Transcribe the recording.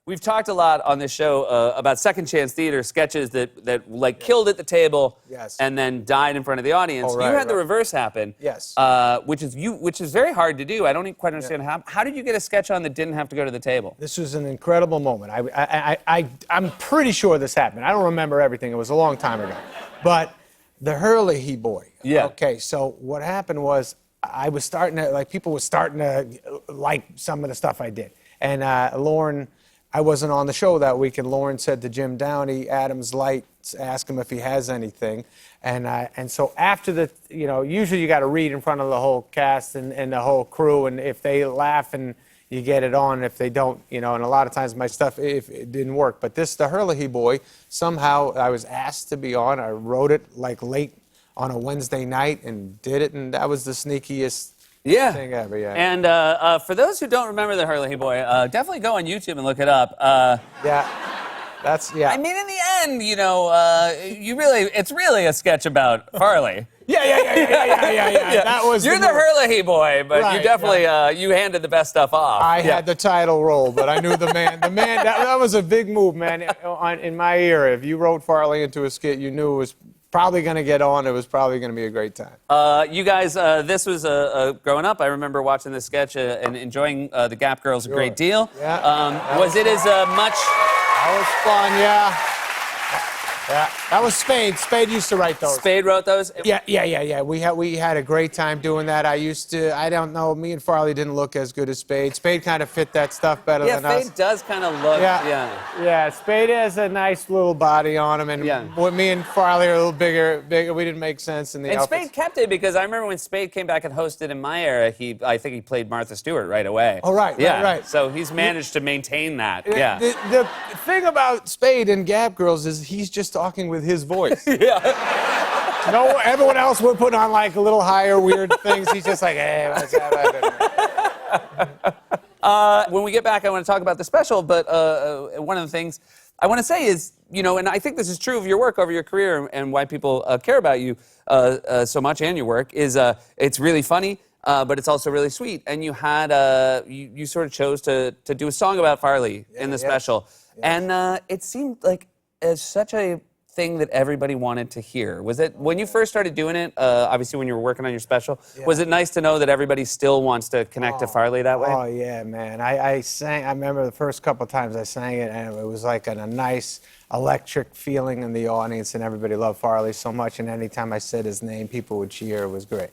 we've talked a lot on this show about second chance theater sketches that like killed at the table Yes. and then died in front of the audience. Oh, right, you had the right. reverse happen. Yes. Which is very hard to do. I don't quite understand how did you get a sketch on that didn't have to go to the table? This was an incredible moment. I'm pretty sure this happened. I don't remember everything. It was a long time ago. But the Hurley boy. Yeah. Okay, so what happened was I was starting to, like, people were starting to like some of the stuff I did. And Lauren, I wasn't on the show that week, and Lauren said to Jim Downey, Adam's Lights, ask him if he has anything. And so after the, usually you got to read in front of the whole cast and the whole crew, and if they laugh and you get it on, if they don't, and a lot of times my stuff, if it didn't work. But this, the Hurley boy, somehow I was asked to be on. I wrote it like late on a Wednesday night and did it, and that was the sneakiest thing ever, yeah. And for those who don't remember the Hurley boy, definitely go on YouTube and look it up. Yeah. I mean, in the end, it's really a sketch about Farley. Yeah. That was You're the Hurley boy, but Right, you definitely you handed the best stuff off. I had the title role, but I knew the man. The man, that was a big move, man. In my era, if you wrote Farley into a skit, you knew it was probably going to get on. It was probably going to be a great time. You guys, this was growing up. I remember watching this sketch and enjoying the Gap Girls a great deal. Yeah. Was it as much? That was fun, yeah. Yeah, that was Spade. Spade used to write those. Spade wrote those? Yeah. We had a great time doing that. I don't know, me and Farley didn't look as good as Spade. Spade kind of fit that stuff better than us. Yeah, Spade does kind of look, Yeah, Spade has a nice little body on him, and with me and Farley are a little bigger, we didn't make sense in the outfits. And Spade kept it, because I remember when Spade came back and hosted in my era, I think he played Martha Stewart right away. Oh, right, right. So he's managed to maintain that, The thing about Spade and Gap Girls is he's just talking with his voice. No, everyone else would put on like a little higher weird things. He's just like, hey, what's up? When we get back, I want to talk about the special, but one of the things I want to say is, and I think this is true of your work over your career and why people care about you so much and your work, is it's really funny, but it's also really sweet. And you had, you sort of chose to do a song about Farley in the special. Yes. And it seemed like such a thing that everybody wanted to hear. Was it, when you first started doing it, obviously when you were working on your special, was it nice to know that everybody still wants to connect to Farley that way? Oh, yeah, man. I remember the first couple of times I sang it, and it was like a nice electric feeling in the audience, and everybody loved Farley so much, and anytime I said his name, people would cheer. It was great.